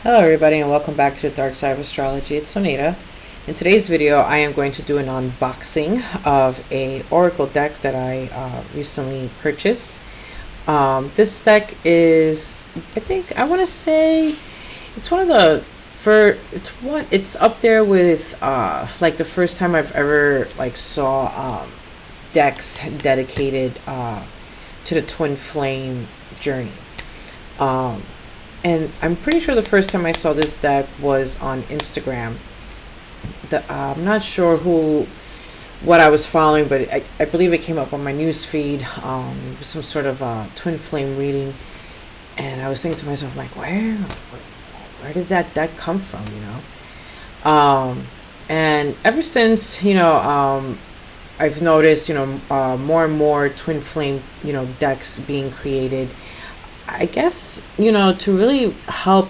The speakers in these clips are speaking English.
Hello everybody and welcome back to the Dark Side of Astrology. It's Oneyda. In today's video I am going to do an unboxing of a oracle deck that I recently purchased. This deck is, I want to say it's one of the it's up there with like the first time I've ever saw decks dedicated to the twin flame journey. And I'm pretty sure the first time I saw this deck was on Instagram. I'm not sure what I was following, but I believe it came up on my news feed. Some sort of twin flame reading, and I was thinking to myself, like, where did that deck come from? And ever since, I've noticed, more and more twin flame, decks being created. I guess, to really help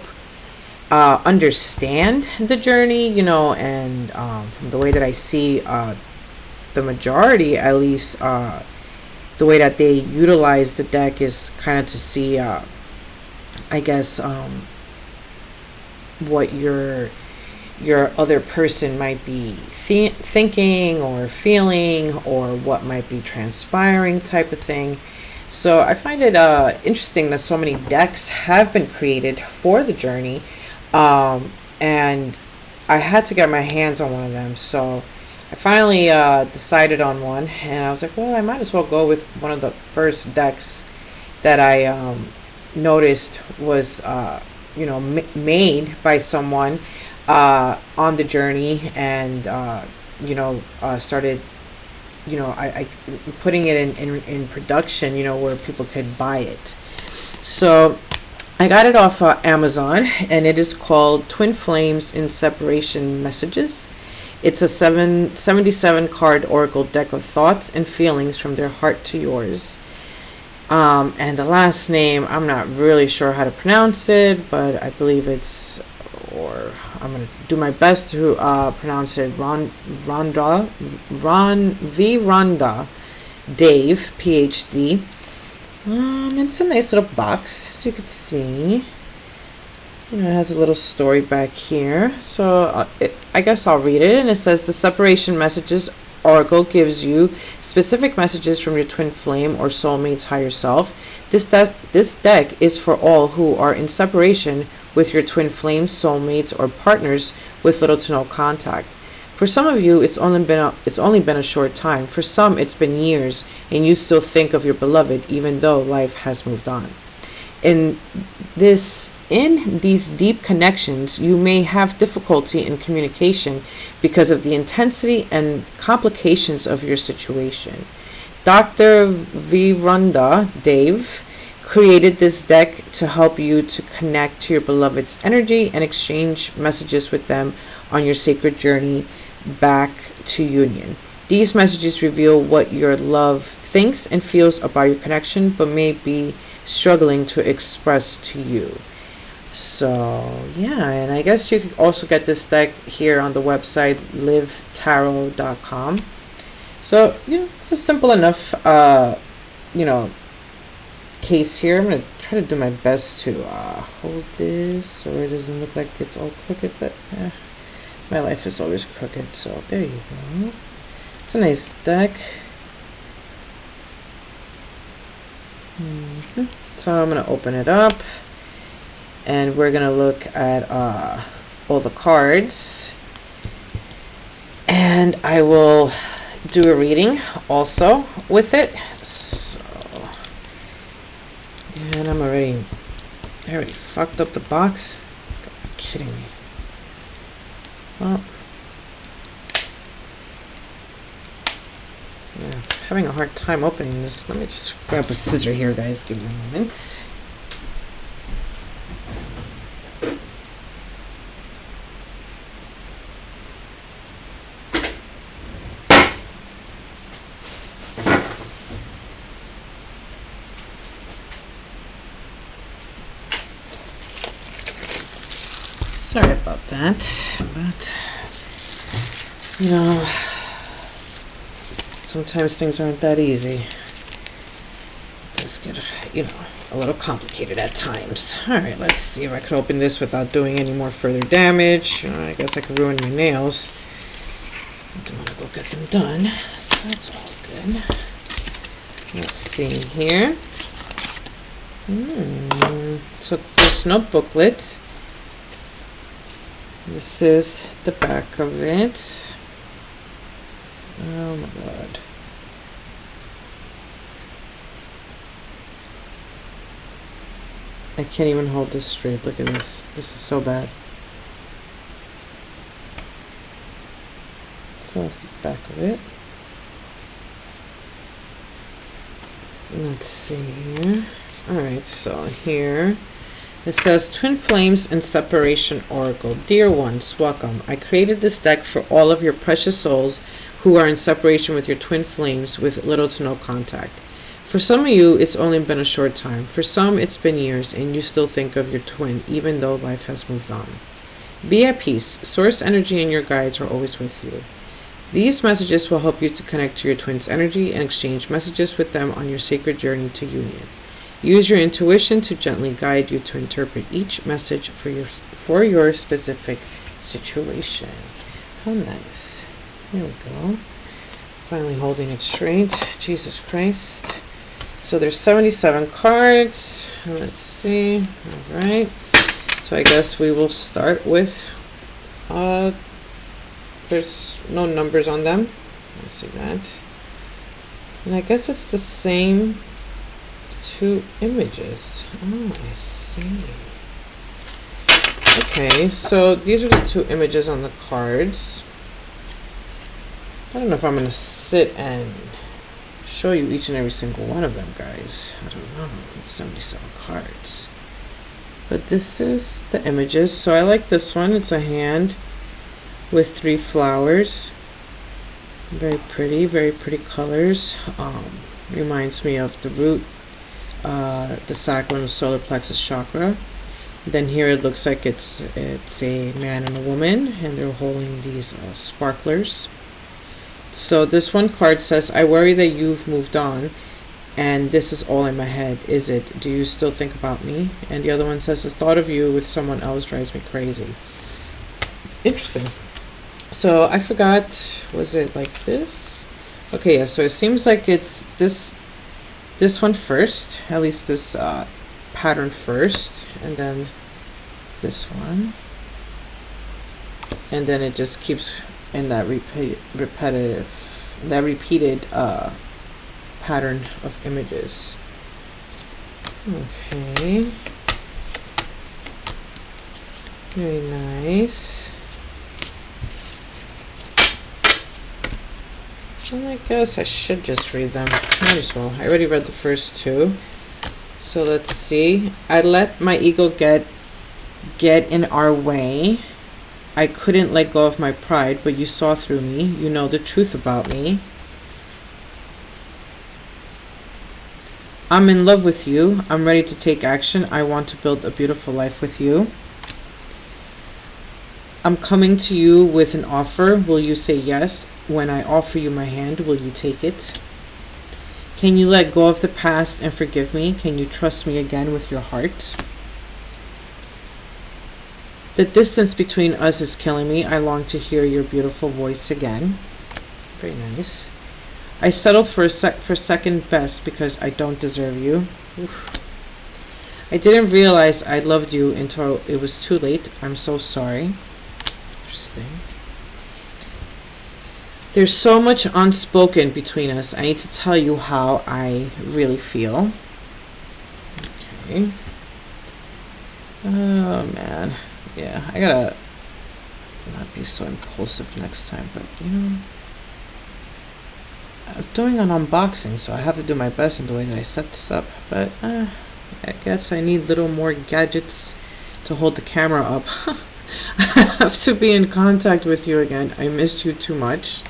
understand the journey, and from the way that I see the majority, at least, the way that they utilize the deck is kind of to see, I guess, what your other person might be thinking or feeling, or what might be transpiring, type of thing. So I find it interesting that so many decks have been created for the journey, and I had to get my hands on one of them. So I finally decided on one, and I was like, well, I might as well go with one of the first decks that I noticed was made by someone on the journey, and started I putting it in production, where people could buy it. So I got it off Amazon, and it is called Twin Flames in Separation Messages. It's a 77 card oracle deck of thoughts and feelings from their heart to yours. And the last name, I'm not really sure how to pronounce it, but I believe it's, or I'm going to do my best to pronounce it, Rhonda Dave, PhD. It's a nice little box, as you can see. It has a little story back here. So I guess I'll read it. And it says, the Separation Messages Oracle gives you specific messages from your twin flame or soulmate's higher self. This deck is for all who are in separation with your twin flames, soulmates, or partners with little to no contact. For some of you, it's only been a short time. For some, it's been years, and you still think of your beloved, even though life has moved on. In these deep connections, you may have difficulty in communication because of the intensity and complications of your situation. Dr. Virunda Dave created this deck to help you to connect to your beloved's energy and exchange messages with them on your sacred journey back to union. These messages reveal what your love thinks and feels about your connection, but may be struggling to express to you. So yeah, and I guess you could also get this deck here on the website livetarot.com. So it's a simple enough case here. I'm going to try to do my best to hold this so it doesn't look like it's all crooked, but my life is always crooked. So there you go. It's a nice deck. So I'm going to open it up, and we're going to look at all the cards, and I will do a reading also with it. So, and I already fucked up the box. Are you kidding me? Well, yeah, having a hard time opening this. Let me just grab a scissor here, guys. Give me a moment. Sorry about that, but sometimes things aren't that easy. things get, a little complicated at times. Alright, let's see if I could open this without doing any more further damage. I guess I could ruin my nails. I don't want to go get them done, so that's all good. Let's see here. So there's no booklet. This is the back of it. Oh my god. I can't even hold this straight. Look at this. This is so bad. So that's the back of it. Let's see here. Alright, so here it says Twin Flames and Separation Oracle. Dear ones, welcome. I created this deck for all of your precious souls who are in separation with your twin flames with little to no contact. For some of you, it's only been a short time. For some, it's been years, and you still think of your twin, even though life has moved on. Be at peace. Source energy and your guides are always with you. These messages will help you to connect to your twin's energy and exchange messages with them on your sacred journey to union. Use your intuition to gently guide you to interpret each message for your specific situation. How nice. Here we go. Finally holding it straight. Jesus Christ. So there's 77 cards. Let's see. Alright. So I guess we will start with there's no numbers on them. Let's see that. And I guess it's the same two images. Oh, I see. Okay, so these are the two images on the cards. I don't know if I'm going to sit and show you each and every single one of them, guys. I don't know. It's 77 cards. But this is the images. So I like this one. It's a hand with 3 flowers. Very pretty colors. Reminds me of the root, the sacral and the solar plexus chakra. Then here it looks like it's a man and a woman, and they're holding these sparklers. So this one card says, I worry that you've moved on, and this is all in my head. Is it? Do you still think about me? And the other one says, the thought of you with someone else drives me crazy. Interesting. So I forgot, was it like this? Okay, yeah, so it seems like it's this one first, at least this pattern first, and then this one, and then it just keeps in that repeated pattern of images. Okay, very nice. Well, I guess I should just read them. Might as well. I already read the first two. So let's see. I let my ego get in our way. I couldn't let go of my pride, but you saw through me. You know the truth about me. I'm in love with you. I'm ready to take action. I want to build a beautiful life with you. I'm coming to you with an offer. Will you say yes? When I offer you my hand, will you take it? Can you let go of the past and forgive me? Can you trust me again with your heart? The distance between us is killing me. I long to hear your beautiful voice again. Very nice. I settled for second best because I don't deserve you. Oof. I didn't realize I loved you until it was too late. I'm so sorry. Interesting. There's so much unspoken between us. I need to tell you how I really feel. Okay. Oh man. Yeah, I gotta not be so impulsive next time, but I'm doing an unboxing, so I have to do my best in the way that I set this up. But I guess I need little more gadgets to hold the camera up. I have to be in contact with you again. I missed you too much.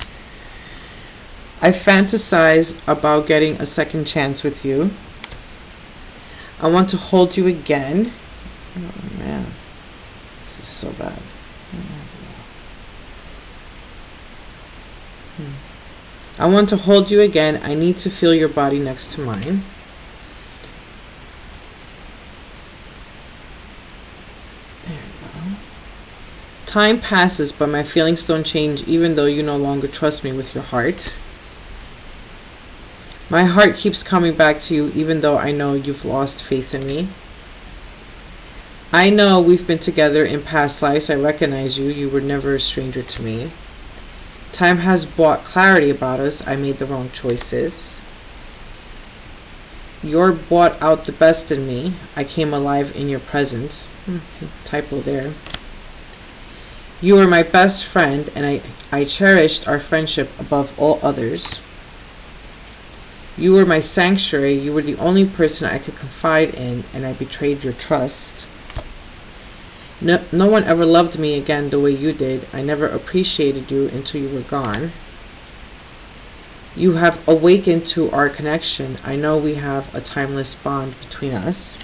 I fantasize about getting a second chance with you. I want to hold you again. Oh man, this is so bad. I want to hold you again. I need to feel your body next to mine. Time passes, but my feelings don't change even though you no longer trust me with your heart. My heart keeps coming back to you even though I know you've lost faith in me. I know we've been together in past lives. I recognize you. You were never a stranger to me. Time has brought clarity about us. I made the wrong choices. You're brought out the best in me. I came alive in your presence. Typo there. You were my best friend, and I cherished our friendship above all others. You were my sanctuary. You were the only person I could confide in, and I betrayed your trust. No one ever loved me again the way you did. I never appreciated you until you were gone. You have awakened to our connection. I know we have a timeless bond between us.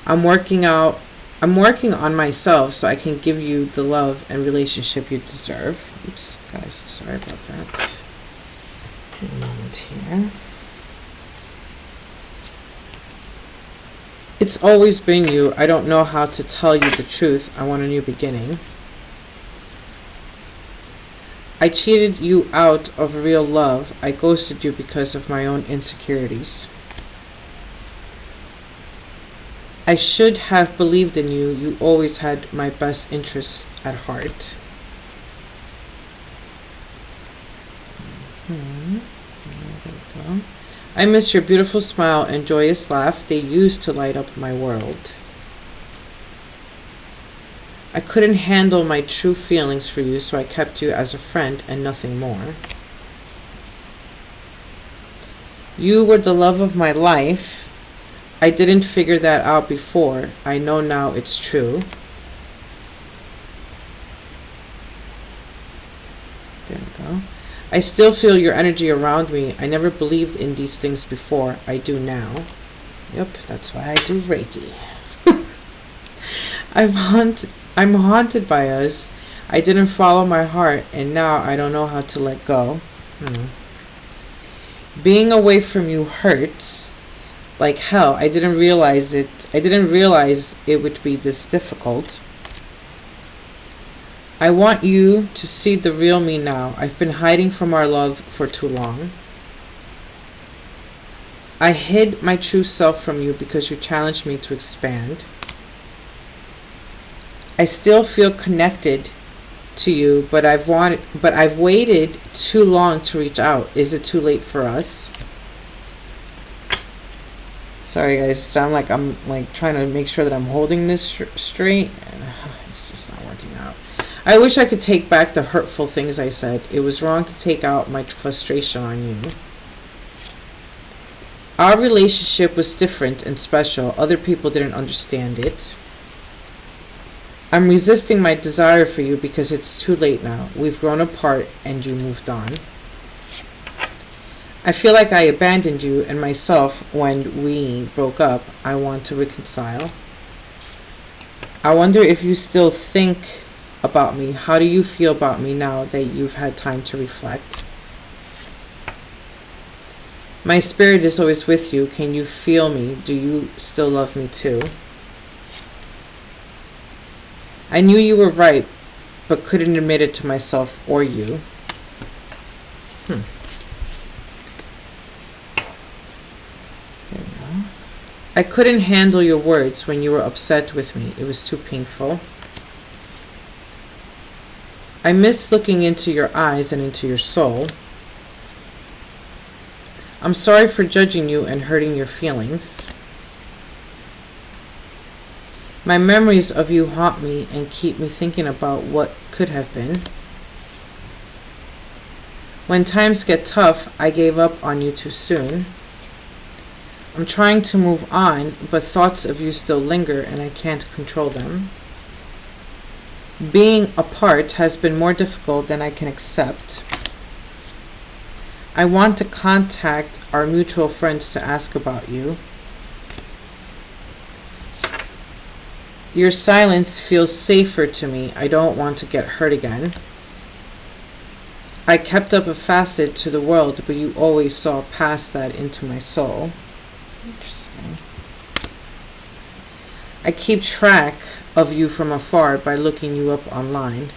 I'm working on myself so I can give you the love and relationship you deserve. Oops, guys, sorry about that. A moment here. It's always been you. I don't know how to tell you the truth. I want a new beginning. I cheated you out of real love. I ghosted you because of my own insecurities. I should have believed in you. You always had my best interests at heart. There we go. I miss your beautiful smile and joyous laugh. They used to light up my world. I couldn't handle my true feelings for you, so I kept you as a friend and nothing more. You were the love of my life. I didn't figure that out before. I know now it's true. There we go. I still feel your energy around me. I never believed in these things before. I do now. Yep, that's why I do Reiki. I'm haunted by us. I didn't follow my heart, and now I don't know how to let go. Being away from you hurts like hell. I didn't realize it would be this difficult. I want you to see the real me now. I've been hiding from our love for too long. I hid my true self from you because you challenged me to expand. I still feel connected to you, but I've waited too long to reach out. Is it too late for us? Sorry guys, I'm trying to make sure that I'm holding this straight, and it's just not working out. I wish I could take back the hurtful things I said. It was wrong to take out my frustration on you. Our relationship was different and special. Other people didn't understand it. I'm resisting my desire for you because it's too late now. We've grown apart and you moved on. I feel like I abandoned you and myself when we broke up. I want to reconcile. I wonder if you still think about me. How do you feel about me now that you've had time to reflect? My spirit is always with you. Can you feel me? Do you still love me too? I knew you were right, but couldn't admit it to myself or you. There we go. I couldn't handle your words when you were upset with me. It was too painful. I miss looking into your eyes and into your soul. I'm sorry for judging you and hurting your feelings. My memories of you haunt me and keep me thinking about what could have been. When times get tough, I gave up on you too soon. I'm trying to move on, but thoughts of you still linger and I can't control them. Being apart has been more difficult than I can accept. I want to contact our mutual friends to ask about you. Your silence feels safer to me. I don't want to get hurt again. I kept up a facet to the world, but you always saw past that into my soul. Interesting. I keep track of you from afar by looking you up online.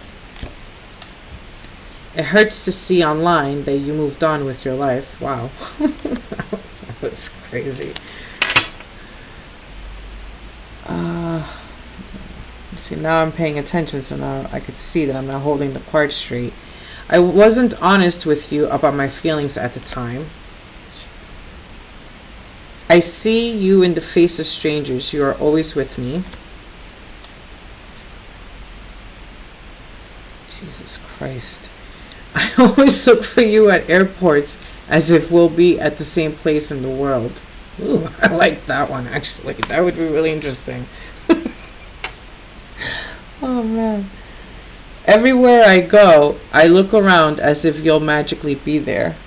It hurts to see online that you moved on with your life. Wow. That was crazy. See, now I'm paying attention, so now I could see that I'm not holding the card straight. I wasn't honest with you about my feelings at the time. I see you in the face of strangers. You are always with me. Jesus Christ. I always look for you at airports as if we'll be at the same place in the world. Ooh, I like that one, actually. That would be really interesting. Oh, man. Everywhere I go, I look around as if you'll magically be there.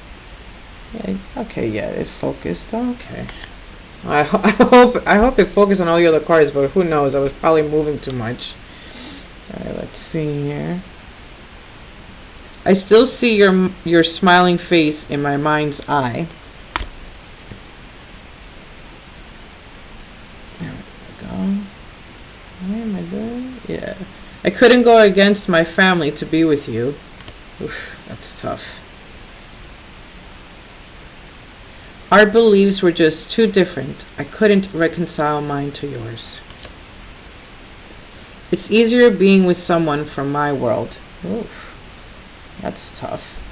Yeah, okay, yeah, it focused. Okay. I hope it focused on all the other cards, but who knows? I was probably moving too much. Alright, let's see here. I still see your smiling face in my mind's eye. There we go. What am I doing? Yeah. I couldn't go against my family to be with you. Oof, that's tough. Our beliefs were just too different. I couldn't reconcile mine to yours. It's easier being with someone from my world. Oof, that's tough.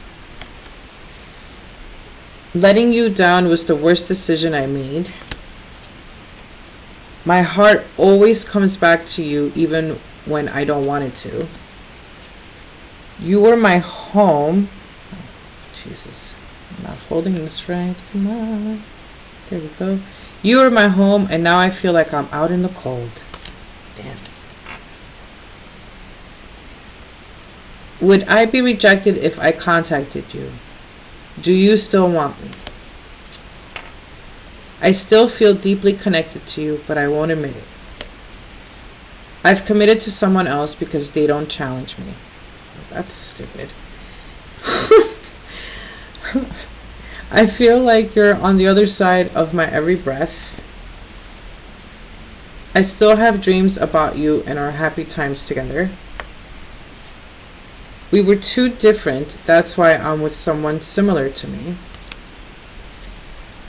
Letting you down was the worst decision I made. My heart always comes back to you even when I don't want it to. You were my home. Oh, Jesus, I'm not holding this right. Come on. There we go. You were my home, and now I feel like I'm out in the cold. Damn. Would I be rejected if I contacted you? Do you still want me? I still feel deeply connected to you, but I won't admit it. I've committed to someone else because they don't challenge me. That's stupid. I feel like you're on the other side of my every breath. I still have dreams about you and our happy times together. We were too different. That's why I'm with someone similar to me.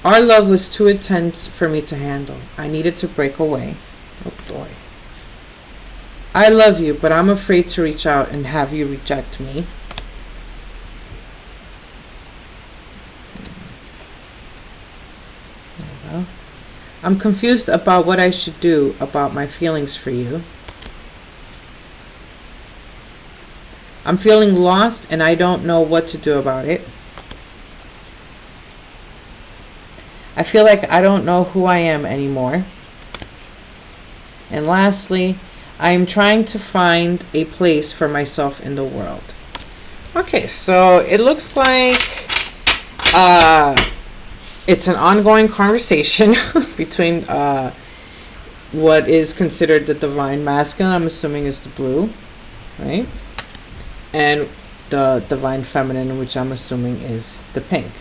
Our love was too intense for me to handle. I needed to break away. Oh boy. I love you, but I'm afraid to reach out and have you reject me. There we go. I'm confused about what I should do about my feelings for you. I'm feeling lost and I don't know what to do about it. I feel like I don't know who I am anymore. And lastly, I'm trying to find a place for myself in the world. Okay, so it looks like it's an ongoing conversation between what is considered the divine masculine, I'm assuming is the blue, right? And the divine feminine, which I'm assuming is the pink.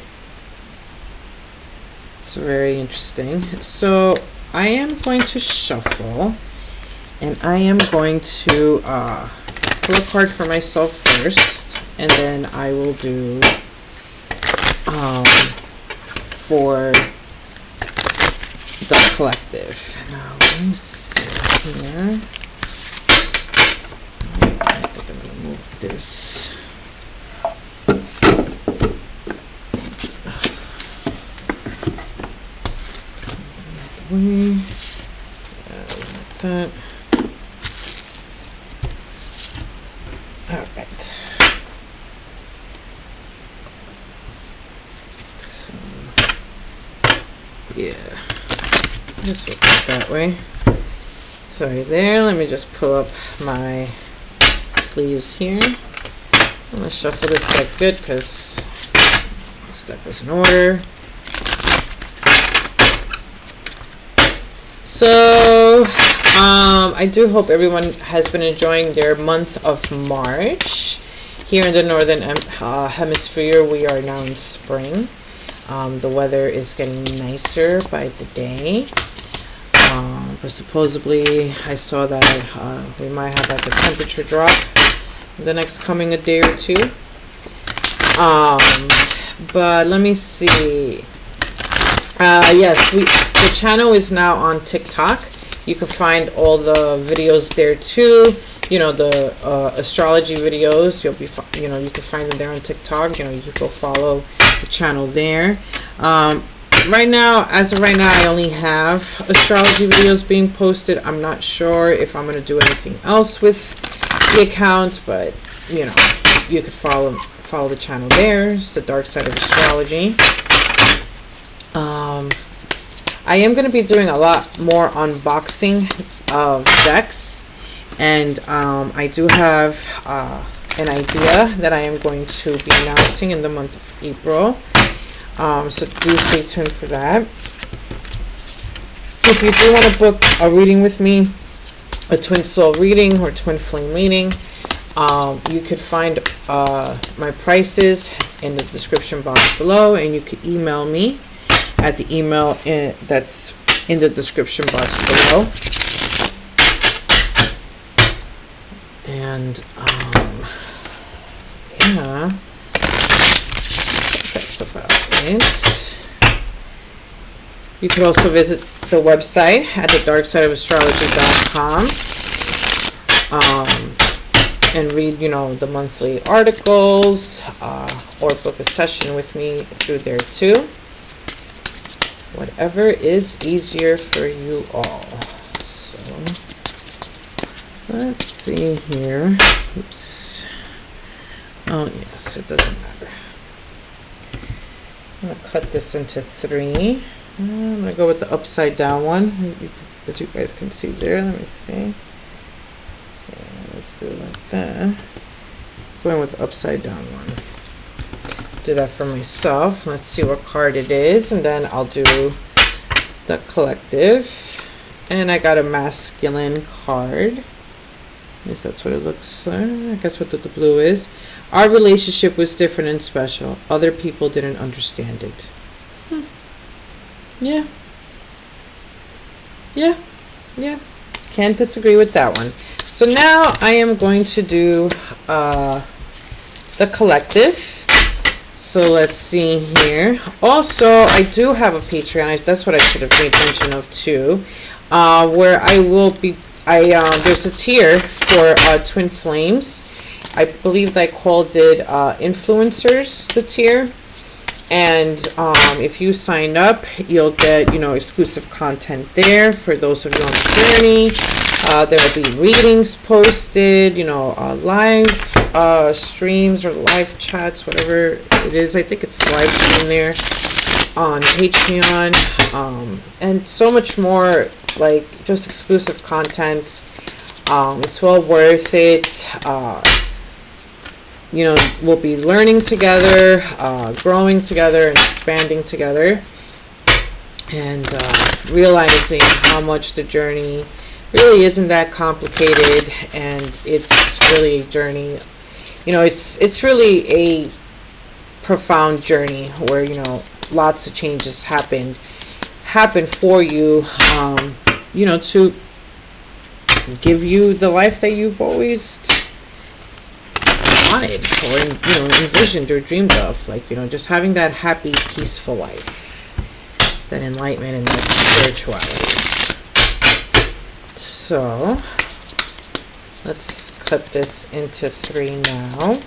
It's very interesting. So I am going to shuffle, and I am going to pull a card for myself first, and then I will do for the collective. Now let me see here. I think I'm going to move this. Like that. Alright. So, yeah. Just look that way. Sorry there. Let me just pull up my sleeves here. I'm going to shuffle this deck good because this deck was in order. So, I do hope everyone has been enjoying their month of March. Here in the northern hemisphere, we are now in spring. The weather is getting nicer by the day. but supposedly I saw that we might have like a temperature drop in the next coming a day or two. But let me see. Yes, the channel is now on TikTok. You can find all the videos there too. You know, the astrology videos. You can find them there on TikTok. You can go follow the channel there. Right now, as of right now, I only have astrology videos being posted. I'm not sure if I'm going to do anything else with the account, but you could follow the channel there. It's the dark side of astrology. I am going to be doing a lot more unboxing of decks, and I do have an idea that I am going to be announcing in the month of April. So do stay tuned for that. If you do want to book a reading with me, a twin soul reading or twin flame reading, you could find my prices in the description box below, and you could email me at the email that's in the description box below. And yeah, that's about it. You could also visit the website at thedarksideofastrology.com and read, the monthly articles, or book a session with me through there too. Whatever is easier for you all. So let's see here. Oops. Oh yes, it doesn't matter. I'm going to cut this into 3. I'm going to go with the upside down one, as you guys can see there. Let me see. Yeah, let's do it like that. Going with the upside down one. Do that for myself. Let's see what card it is, and then I'll do the collective. And I got a masculine card. At least that's what it looks like. I guess what the blue is. Our relationship was different and special. Other people didn't understand it. Yeah. Can't disagree with that one. So now I am going to do the collective. So let's see here. Also, I do have a Patreon. That's what I should have made mention of too, where I will be. There's a tier for twin flames. I believe I called it influencers, the tier. And if you sign up, you'll get exclusive content there for those of you on the journey. There will be readings posted, live streams or live chats, whatever it is. I think it's live stream there on Patreon, and so much more, like just exclusive content. It's well worth it. We'll be learning together, growing together, and expanding together, and realizing how much the journey really isn't that complicated, and it's really a journey. It's really a profound journey where lots of changes happen for you, to give you the life that you've always wanted or envisioned or dreamed of, just having that happy, peaceful life, that enlightenment and that spirituality. So let's cut this into 3 now.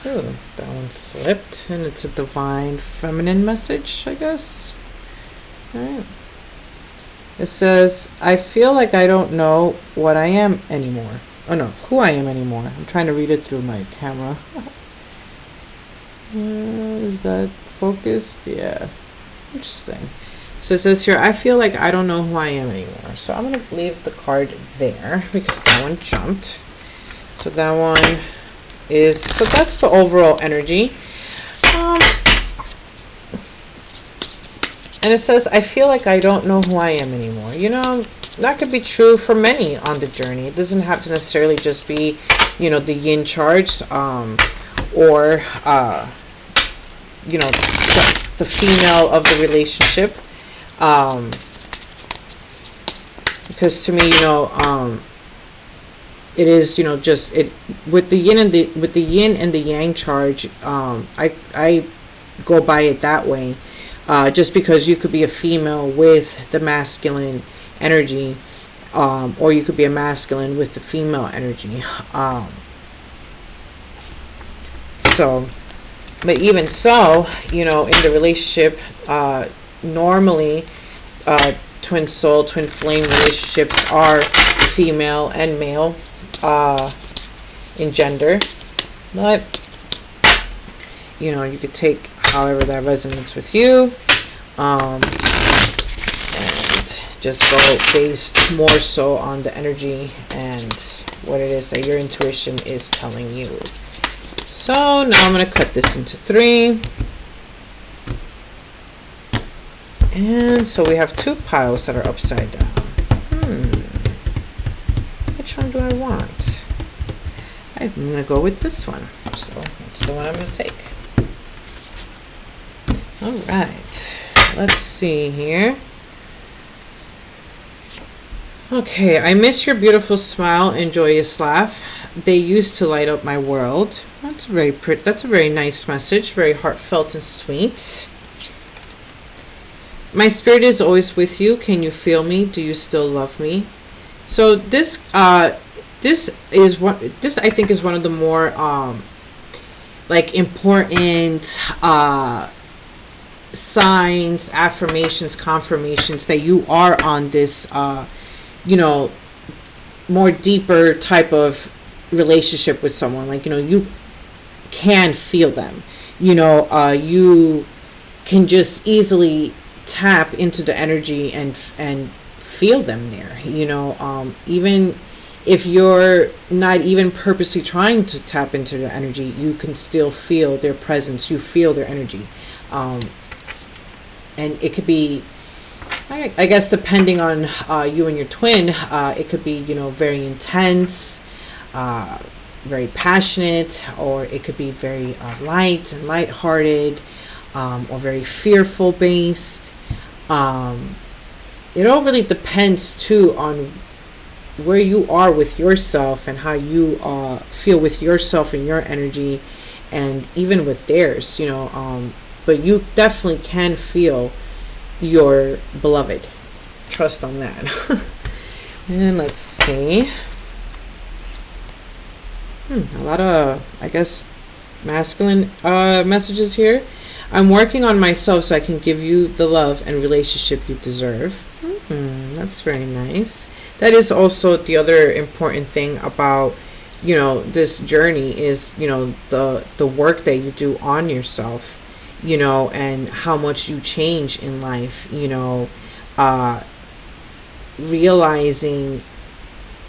Ooh, that one flipped, and it's a divine feminine message, I guess. Alright. It says, I feel like I don't know what I am anymore. Oh no, who I am anymore. I'm trying to read it through my camera. Is that focused? Yeah. Interesting. So it says here, I feel like I don't know who I am anymore. So I'm going to leave the card there because that one jumped. So that one is, so that's the overall energy. And it says, I feel like I don't know who I am anymore. That could be true for many on the journey. It doesn't have to necessarily just be, the yin charge, or you know, the female of the relationship. Because to me, you know, it is, you know, just it with the yin and the yang charge. I go by it that way, just because you could be a female with the masculine energy, or you could be a masculine with the female energy. So, but even so, you know, in the relationship, normally, twin soul, twin flame relationships are female and male in gender, but you know, you could take however that resonates with you, and just go based more so on the energy and what it is that your intuition is telling you. So now I'm going to cut this into 3. And so we have 2 piles that are upside down. Which one do I want? I'm going to go with this one. So that's the one I'm going to take. Alright. Let's see here. Okay, I miss your beautiful smile and joyous laugh. They used to light up my world. That's very pretty. That's a very nice message. Very heartfelt and sweet. My spirit is always with you. Can you feel me? Do you still love me? So this I think is one of the more like important signs, affirmations, confirmations that you are on this you know, more deeper type of relationship with someone. Like, you know, you can feel them, you know, you can just easily tap into the energy and feel them there, you know, even if you're not even purposely trying to tap into their energy, you can still feel their presence, you feel their energy, and it could be, I guess, depending on you and your twin, it could be, you know, very intense, very passionate, or it could be very light and lighthearted, or very fearful based. It all really depends too on where you are with yourself and how you feel with yourself and your energy, and even with theirs, you know, but you definitely can feel your beloved. Trust on that. And let's see. A lot of, I guess, masculine messages here. I'm working on myself so I can give you the love and relationship you deserve. That's very nice. That is also the other important thing about, you know, this journey is, you know, the work that you do on yourself, you know, and how much you change in life, you know, realizing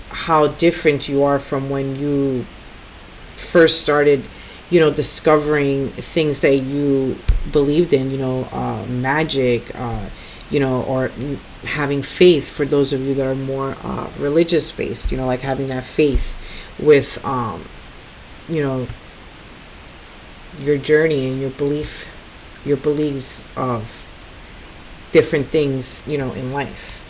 how different you are from when you first started, you know, discovering things that you believed in, you know, magic, you know, or having faith for those of you that are more religious based, you know, like having that faith with, you know, your journey and your beliefs of different things, you know, in life.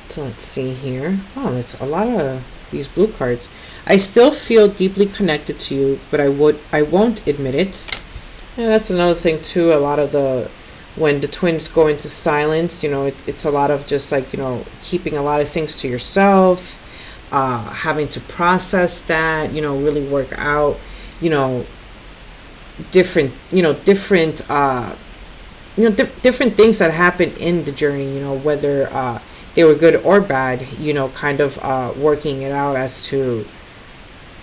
So let's see here. Oh, that's a lot of these blue cards. I still feel deeply connected to you, but I won't admit it. And that's another thing too. A lot of when the twins go into silence, you know, it's a lot of just like, you know, keeping a lot of things to yourself, having to process that, you know, really work out, you know, different things that happen in the journey, you know, whether they were good or bad, you know, kind of working it out as to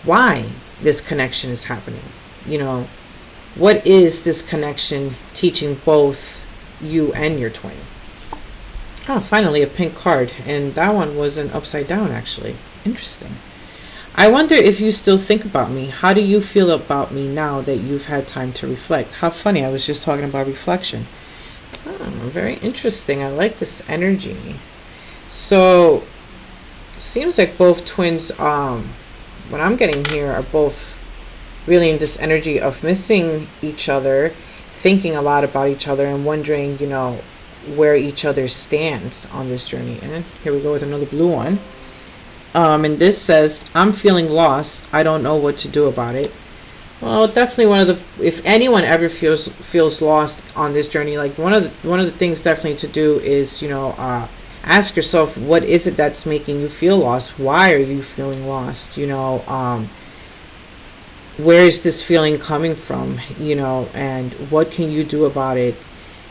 why this connection is happening. You know, what is this connection teaching both you and your twin? Oh, finally a pink card, and that one was an upside down actually. Interesting. I wonder if you still think about me. How do you feel about me now that you've had time to reflect? How funny, I was just talking about reflection. Oh, very interesting. I like this energy. So seems like both twins, what I'm getting here, are both really in this energy of missing each other, thinking a lot about each other and wondering, you know, where each other stands on this journey. And here we go with another blue one. And this says, I'm feeling lost. I don't know what to do about it. Well, definitely one of the, if anyone ever feels lost on this journey, like one of the things definitely to do is, you know, ask yourself, what is it that's making you feel lost? Why are you feeling lost? You know, where is this feeling coming from? You know, and what can you do about it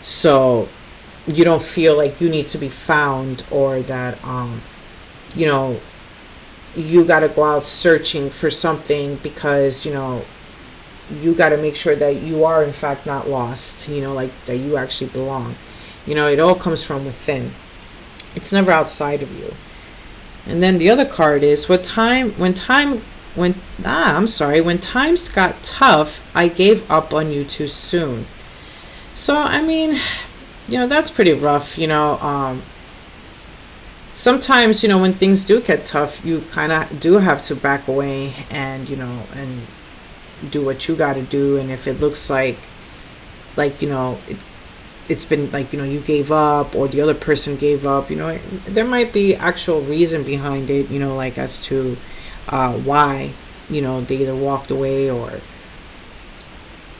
so you don't feel like you need to be found, or that you know, you got to go out searching for something, because, you know, you got to make sure that you are in fact not lost, you know, like that you actually belong. You know, it all comes from within. It's never outside of you. And then the other card is, when times got tough, I gave up on you too soon. So, I mean, you know, that's pretty rough, you know. Sometimes, you know, when things do get tough, you kind of do have to back away and, you know, and do what you got to do. And if it looks like, you know, it's been like, you know, you gave up, or the other person gave up, you know, there might be actual reason behind it, you know, like as to why, you know, they either walked away or,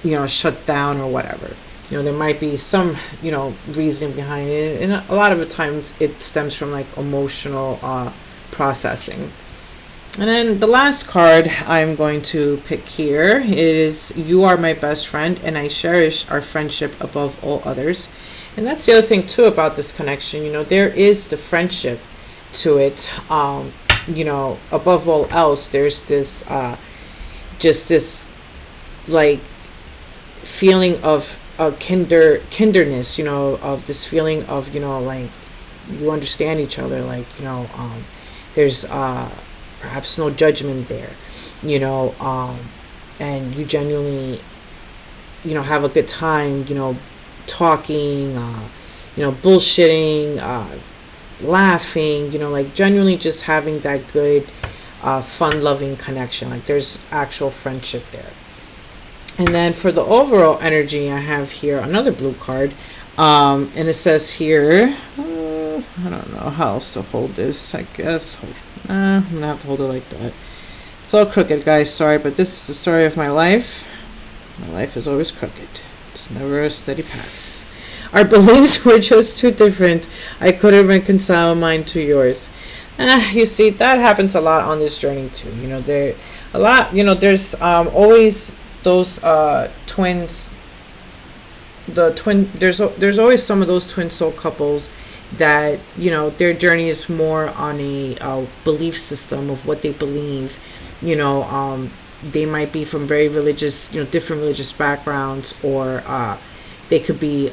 you know, shut down or whatever. You know, there might be some, you know, reasoning behind it, and a lot of the times it stems from like emotional processing. And then the last card I'm going to pick here is, you are my best friend and I cherish our friendship above all others. And that's the other thing too about this connection, you know, there is the friendship to it. You know, above all else, there's this just this like feeling of kinderness, you know, of this feeling of, you know, like you understand each other, like, you know, there's perhaps no judgment there, you know, and you genuinely, you know, have a good time, you know, talking, you know, bullshitting, laughing, you know, like genuinely just having that good, fun-loving connection. Like there's actual friendship there. And then for the overall energy, I have here another blue card, and it says here, I don't know how else to hold this. I guess I'm gonna have to hold it like that. It's all crooked, guys. Sorry, but this is the story of my life. My life is always crooked. It's never a steady path. Our beliefs were just too different. I couldn't reconcile mine to yours. You see, that happens a lot on this journey too. You know, there's always those twins. There's always some of those twin soul couples that, you know, their journey is more on a belief system of what they believe. You know, they might be from very religious, you know, different religious backgrounds, or they could be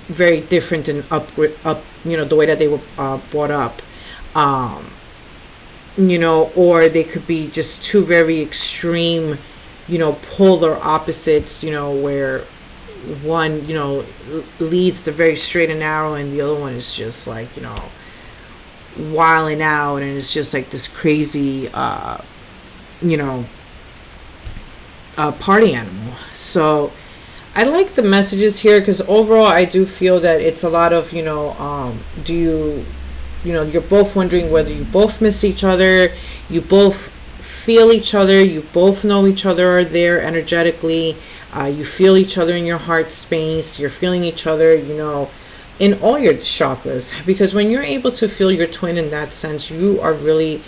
very different and up, you know, the way that they were brought up. You know, or they could be just two very extreme, you know, polar opposites, you know, where one, you know, leads the very straight and narrow, and the other one is just like, you know, wilding out, and it's just like this crazy, you know, party animal. So I like the messages here, because overall I do feel that it's a lot of, you know, you know, you're both wondering whether you both miss each other, you both feel each other, you both know each other are there energetically, you feel each other in your heart space, you're feeling each other, you know, in all your chakras. Because when you're able to feel your twin in that sense, you are really,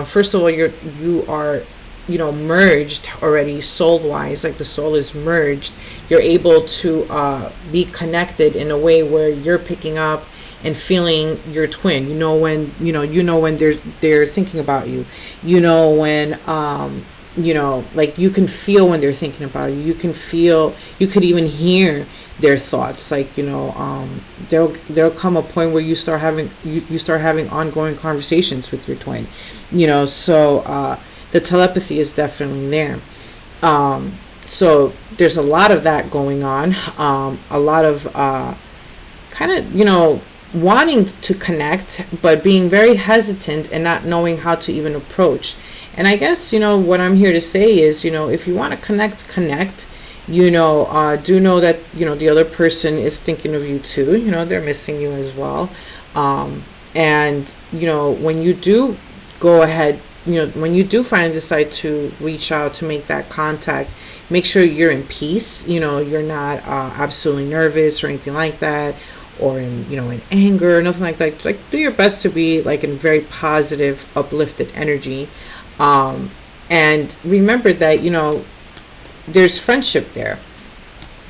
first of all, you are, you know, merged already soul wise, like the soul is merged. You're able to be connected in a way where you're picking up and feeling your twin. You know when they're thinking about you. You know when you know, like you can feel when they're thinking about you. You can feel, you could even hear their thoughts. Like, you know, there'll come a point where you start having ongoing conversations with your twin. You know, so the telepathy is definitely there. So there's a lot of that going on. A lot of kind of, you know, wanting to connect, but being very hesitant and not knowing how to even approach. And I guess, you know, what I'm here to say is, you know, if you want to connect, You know, do know that, you know, the other person is thinking of you too. You know, they're missing you as well. And, you know, when you do go ahead, you know, when you do finally decide to reach out to make that contact, make sure you're in peace. You know, you're not absolutely nervous or anything like that, or in, you know, in anger or nothing like that. Like, do your best to be like in very positive, uplifted energy. And remember that, you know, there's friendship there.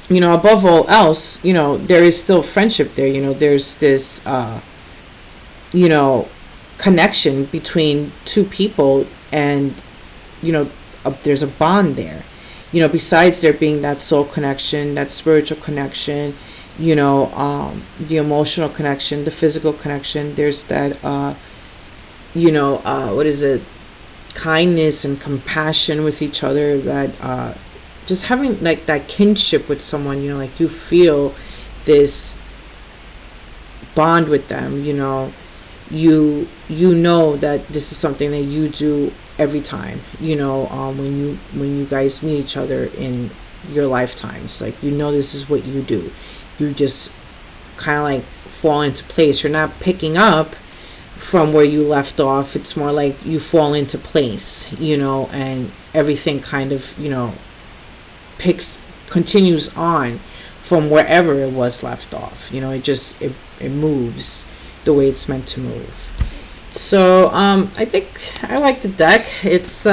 You know, above all else, you know, there is still friendship there. You know, there's this, you know, connection between two people, and, you know, there's a bond there. You know, besides there being that soul connection, that spiritual connection, you know, the emotional connection, the physical connection, there's that, you know, what is it? Kindness and compassion with each other, that, just having like that kinship with someone, you know, like you feel this bond with them, you know, you know that this is something that you do every time, you know, when you guys meet each other in your lifetimes. Like, you know, this is what you do. You just kind of like fall into place. You're not picking up from where you left off. It's more like you fall into place, you know, and everything kind of, you know, continues on from wherever it was left off. You know, it moves the way it's meant to move. So I think I like the deck. It's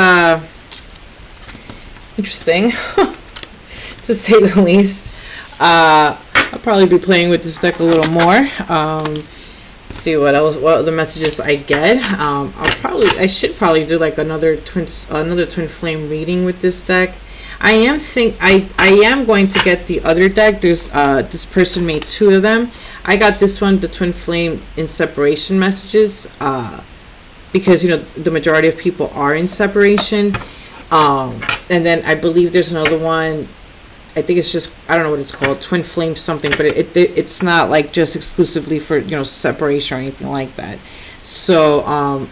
interesting to say the least. I'll probably be playing with this deck a little more. See what else, what other messages I get. I should probably do like another twin flame reading with this deck. I am going to get the other deck. There's this person made two of them. I got this one, the twin flame in separation messages, because, you know, the majority of people are in separation. And then I believe there's another one. I think it's just, I don't know what it's called, twin flame something, but it's not like just exclusively for, you know, separation or anything like that. So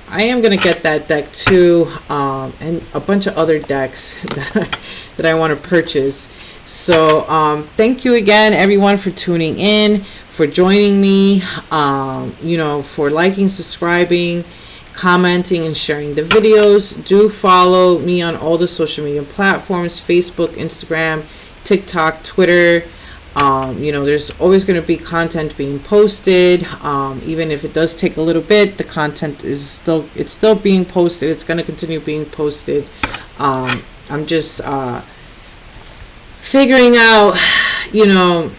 I am going to get that deck too, and a bunch of other decks that I want to purchase. So thank you again, everyone, for tuning in, for joining me, you know, for liking, subscribing, commenting, and sharing the videos. Do follow me on all the social media platforms: Facebook, Instagram, TikTok, Twitter. You know, there's always going to be content being posted. Even if it does take a little bit, the content is still being posted. It's going to continue being posted. I'm just figuring out, you know,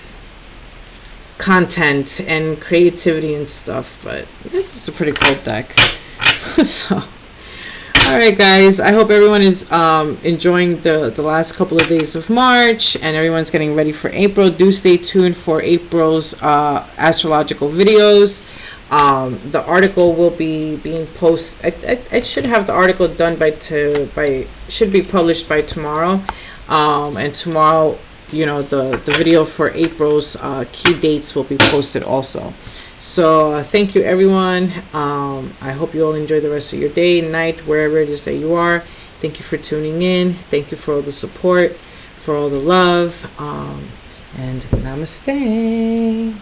content and creativity and stuff, but this is a pretty cool deck. So alright guys, I hope everyone is enjoying the last couple of days of March, and everyone's getting ready for April. Do stay tuned for April's astrological videos. The article will be being posted. I should have the article done should be published by tomorrow. And tomorrow, you know, the video for April's key dates will be posted also. So thank you, everyone. I hope you all enjoy the rest of your day, night, wherever it is that you are. Thank you for tuning in. Thank you for all the support, for all the love, and namaste.